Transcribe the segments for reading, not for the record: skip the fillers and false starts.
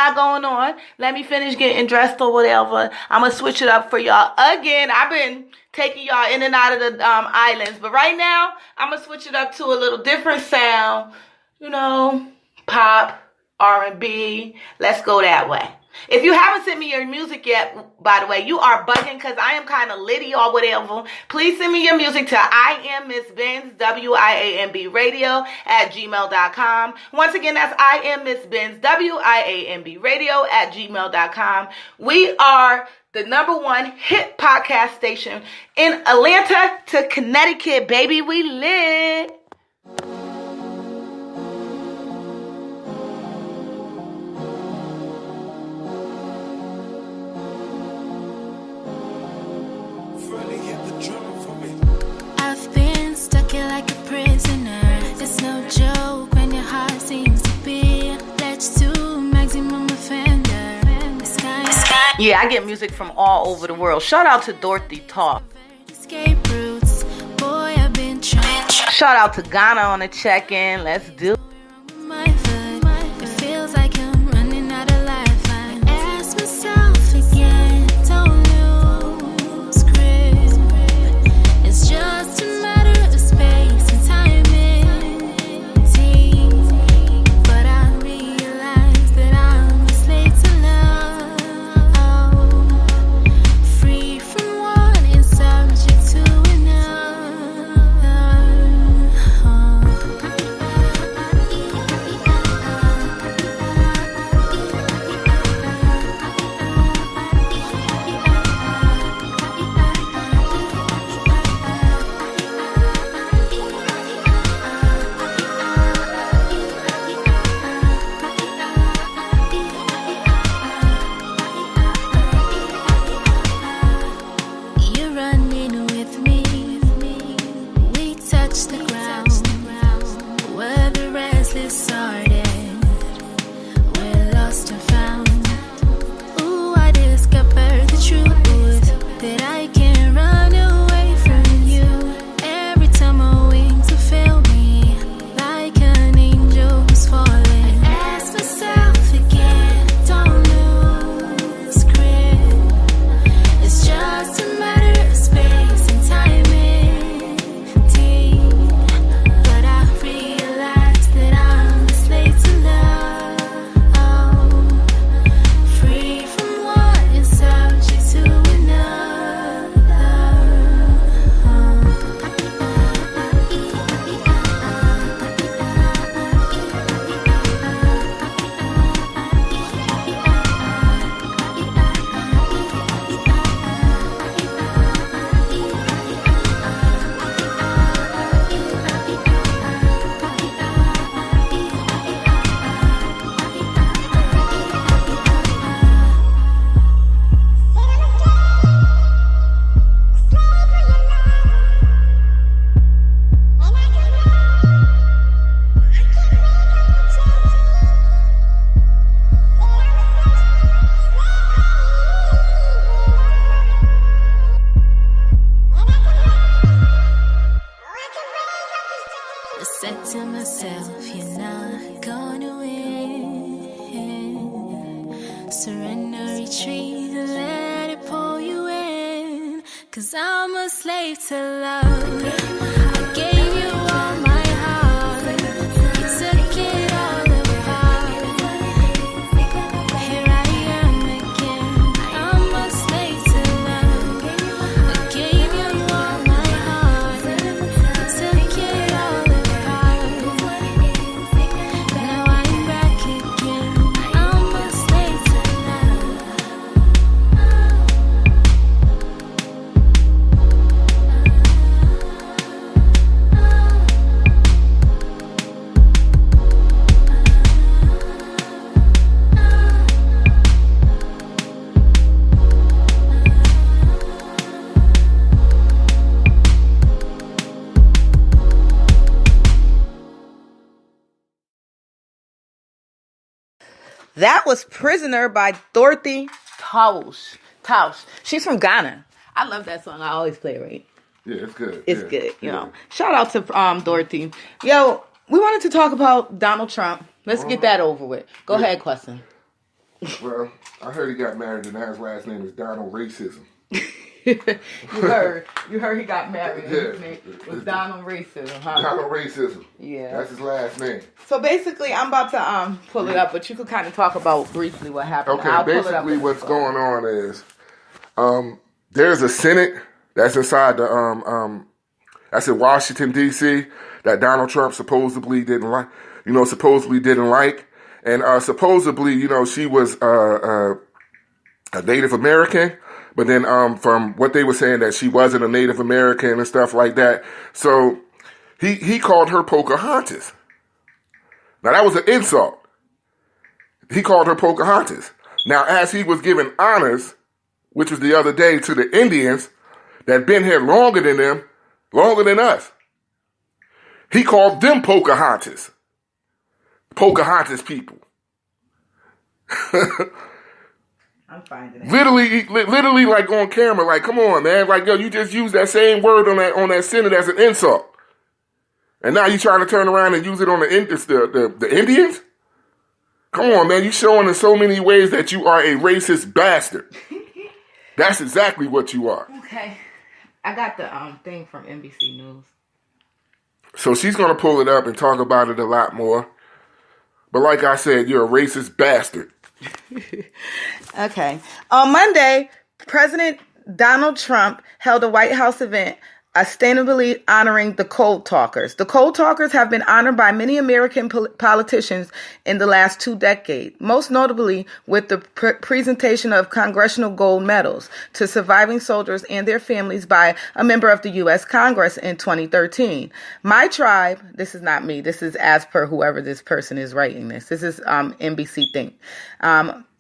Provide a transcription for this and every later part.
got going on. Let me finish getting dressed or whatever. I'm going to switch it up for y'all. Again, I've been taking y'all in and out of the islands. But right now, I'm going to switch it up to a little different sound. You know, pop, R&B. Let's go that way. If you haven't sent me your music yet, by the way, you are bugging because I am kind of litty or whatever. Please send me your music to IamMissBenz, WIAMB radio @gmail.com. Once again, that's IamMissBenz, WIAMB radio @gmail.com. We are the #1 hit podcast station in Atlanta to Connecticut, baby. We lit. I've been stuck here like a prisoner. It's no joke when your heart seems to be latched to maximum offender. Yeah, I get music from all over the world. Shout out to Dorothy Talk. Escape routes. Boy, I've been trying. Shout out to Ghana on the check-in. Let's do it. My foot, it feels like I'm running out of lifeline. Ask myself again, don't lose grip. It's just a matter of space and timing. But I realize that I'm a slave to love. Free from one and subject to You're running with me. We touch the ground where the restless started. We're lost and found. Ooh, I discovered the truth that I can't run away from you. Every time my wings will fail me, like an angel who's falling. Ask myself again, don't lose grip. It's just a matter of space and timing. But I realize that I'm a slave to love. Free from one and subject to I said to myself, you're not gonna win. Surrender, retreat, and let it pull you in. 'Cause I'm a slave to love. I gave you all my heart. You took it all apart. Here I am again. I'm a slave to love. I gave you all my heart. You took it all apart. Now I'm back again. I'm a slave to love. That was Prisoner by Dorothy Tausch. She's from Ghana. I love that song. I always play it, right? Yeah, it's good. It's good, you know. Shout out to Dorothy. Yo, we wanted to talk about Donald Trump. Let's get that over with. Go ahead, Question. Well, I heard he got married and now his last name is Donald Racism. You heard he got married. And his name was Donald Racism, huh? Donald Racism. Yeah. That's his last name. So basically, I'm about to pull it up, but you could kind of talk about briefly what happened. Okay, basically what's going on is there's a Senate that's inside the that's in Washington D.C. that Donald Trump supposedly didn't like. And supposedly, she was a Native American. But then from what they were saying that she wasn't a Native American and stuff like that. So he called her Pocahontas. Now that was an insult. He called her Pocahontas. Now as he was giving honors, which was the other day, to the Indians that been here longer than us, he called them Pocahontas. Pocahontas people. I'm finding it. Literally, like on camera, like, come on, man, like, yo, you just used that same word on that Senate as an insult, and now you trying to turn around and use it on the Indians? Come on, man, you showing in so many ways that you are a racist bastard. That's exactly what you are. Okay, I got the thing from NBC News. So she's gonna pull it up and talk about it a lot more. But like I said, you're a racist bastard. Okay. On Monday, President Donald Trump held a White House event ostensibly honoring the Code Talkers. The Code Talkers have been honored by many American politicians in the last 2 decades, most notably with the presentation of congressional gold medals to surviving soldiers and their families by a member of the U.S. Congress in 2013. My tribe, this is not me, this is as per whoever this person is writing this. This is NBC Think.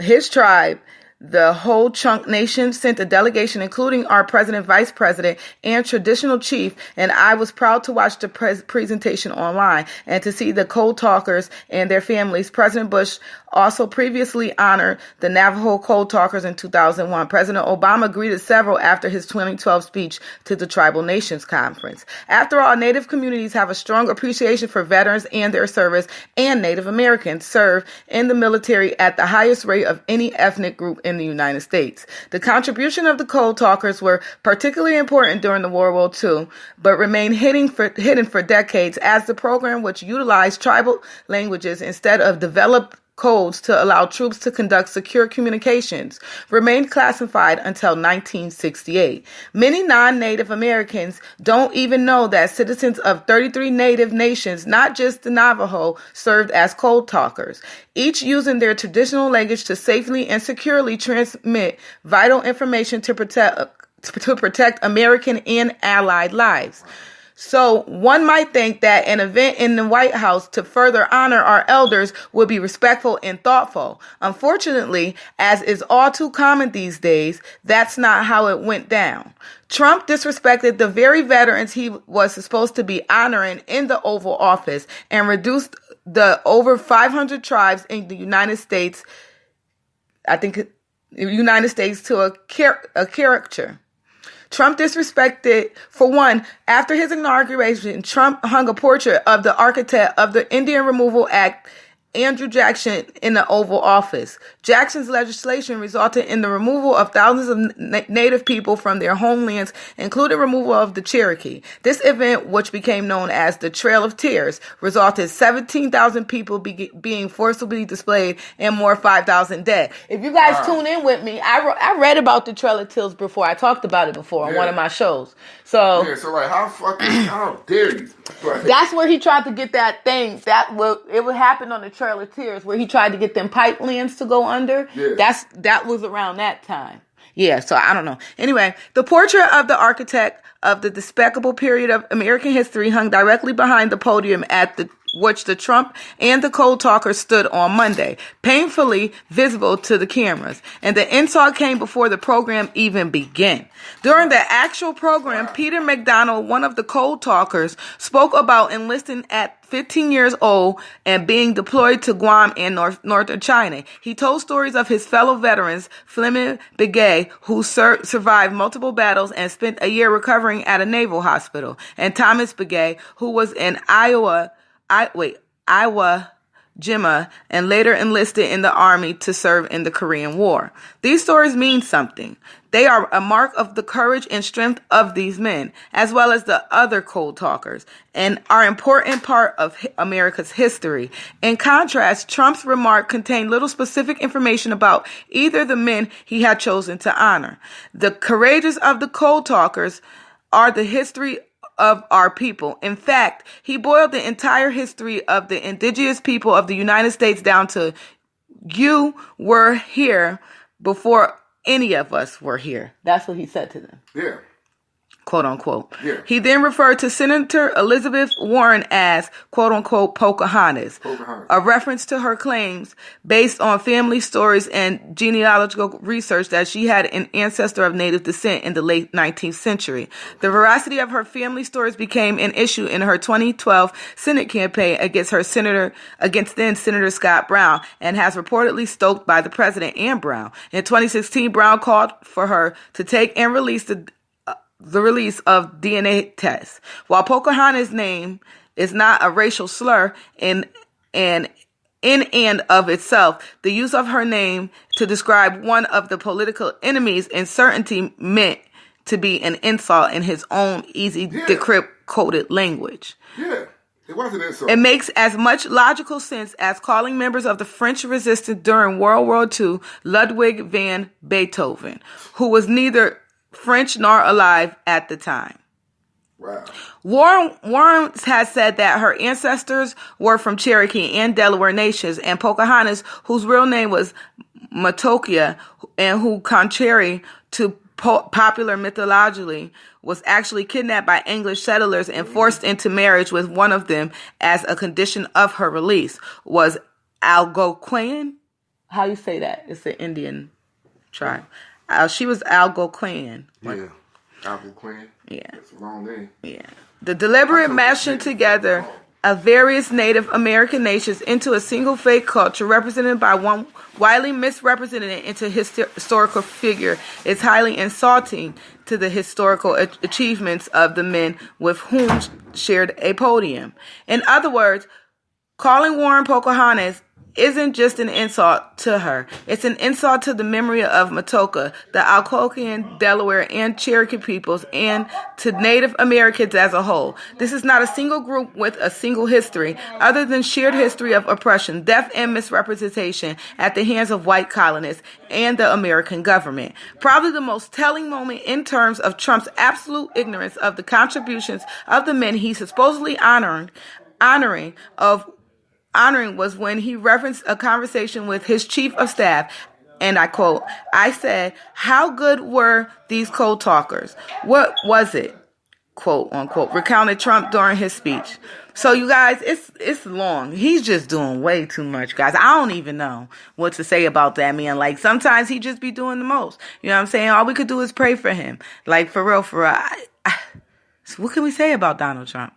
His tribe, the Whole Chunk Nation, sent a delegation, including our president, vice president, and traditional chief, and I was proud to watch the presentation online and to see the Code Talkers and their families. President Bush also previously honored the Navajo Code Talkers in 2001. President Obama greeted several after his 2012 speech to the Tribal Nations Conference. After all, Native communities have a strong appreciation for veterans and their service, and Native Americans serve in the military at the highest rate of any ethnic group in the United States. The contribution of the Code Talkers were particularly important during the World War II, but remained hidden for decades as the program, which utilized tribal languages instead of developed codes to allow troops to conduct secure communications, remained classified until 1968. Many non-Native Americans don't even know that citizens of 33 Native nations, not just the Navajo, served as Code Talkers, each using their traditional language to safely and securely transmit vital information to protect American and allied lives. So one might think that an event in the White House to further honor our elders would be respectful and thoughtful. Unfortunately, as is all too common these days, that's not how it went down. Trump disrespected the very veterans he was supposed to be honoring in the Oval Office and reduced the over 500 tribes in the United States, to a caricature. Trump disrespected, for one, after his inauguration, Trump hung a portrait of the architect of the Indian Removal Act, Andrew Jackson, in the Oval Office. Jackson's legislation resulted in the removal of thousands of Native people from their homelands, including removal of the Cherokee. This event, which became known as the Trail of Tears, resulted in 17,000 people being forcibly displaced and more 5,000 dead. If you guys tune in with me, I read about the Trail of Tears before. I talked about it before on one of my shows. So like, how dare you? That's where he tried to get that thing. It would happen on the Trail of Tears, where he tried to get them pipelands to go under. Yeah. That was around that time. Yeah, so I don't know. Anyway, the portrait of the architect of the despicable period of American history hung directly behind the podium at which the Trump and the Code Talkers stood on Monday, painfully visible to the cameras. And the insult came before the program even began. During the actual program, Peter McDonald, one of the Code Talkers, spoke about enlisting at 15 years old and being deployed to Guam and northern China. He told stories of his fellow veterans, Fleming Begay, who survived multiple battles and spent a year recovering at a naval hospital, and Thomas Begay, who was in Iowa Jima, and later enlisted in the army to serve in the Korean War. These stories mean something. They are a mark of the courage and strength of these men, as well as the other code talkers, and are an important part of America's history. In contrast, Trump's remark contained little specific information about either the men he had chosen to honor. The courageous of the code talkers are the history of our people. In fact, he boiled the entire history of the indigenous people of the United States down to, you were here before any of us were here. That's what he said to them. Yeah. Quote unquote. Yeah. He then referred to Senator Elizabeth Warren as, quote unquote, Pocahontas, a reference to her claims based on family stories and genealogical research that she had an ancestor of Native descent in the late 19th century. The veracity of her family stories became an issue in her 2012 Senate campaign against then Senator Scott Brown, and has reportedly stoked by the president and Brown. In 2016, Brown called for her to take and release the release of DNA tests. While Pocahontas' name is not a racial slur in and of itself, the use of her name to describe one of the political enemies in certainty meant to be an insult in his own easy decrypt coded language. Yeah. It wasn't insult. It makes as much logical sense as calling members of the French resistance during World War II Ludwig van Beethoven, who was neither French nor alive at the time. Wow. Warren has said that her ancestors were from Cherokee and Delaware nations, and Pocahontas, whose real name was Matokia, and who, contrary to popular mythology, was actually kidnapped by English settlers and forced into marriage with one of them as a condition of her release, was Algonquin. How you say that? It's an Indian tribe. She was Algonquin. Yeah. Algonquin. Yeah. That's a long name. Yeah. The deliberate mashing together of various Native American nations into a single fake culture represented by one widely misrepresented into historical figure is highly insulting to the historical achievements of the men with whom shared a podium. In other words, calling Warren Pocahontas isn't just an insult to her. It's an insult to the memory of Matoka, the Algonquin, Delaware, and Cherokee peoples, and to Native Americans as a whole. This is not a single group with a single history, other than shared history of oppression, death, and misrepresentation at the hands of white colonists and the American government. Probably the most telling moment in terms of Trump's absolute ignorance of the contributions of the men he's supposedly honoring was when he referenced a conversation with his chief of staff, and I quote, "I said, how good were these code talkers? What was it?" Quote unquote, recounted Trump during his speech. So you guys, it's long. He's just doing way too much, guys. I don't even know what to say about that man. Like, sometimes he just be doing the most. You know what I'm saying? All we could do is pray for him. Like, for real. So what can we say about Donald Trump?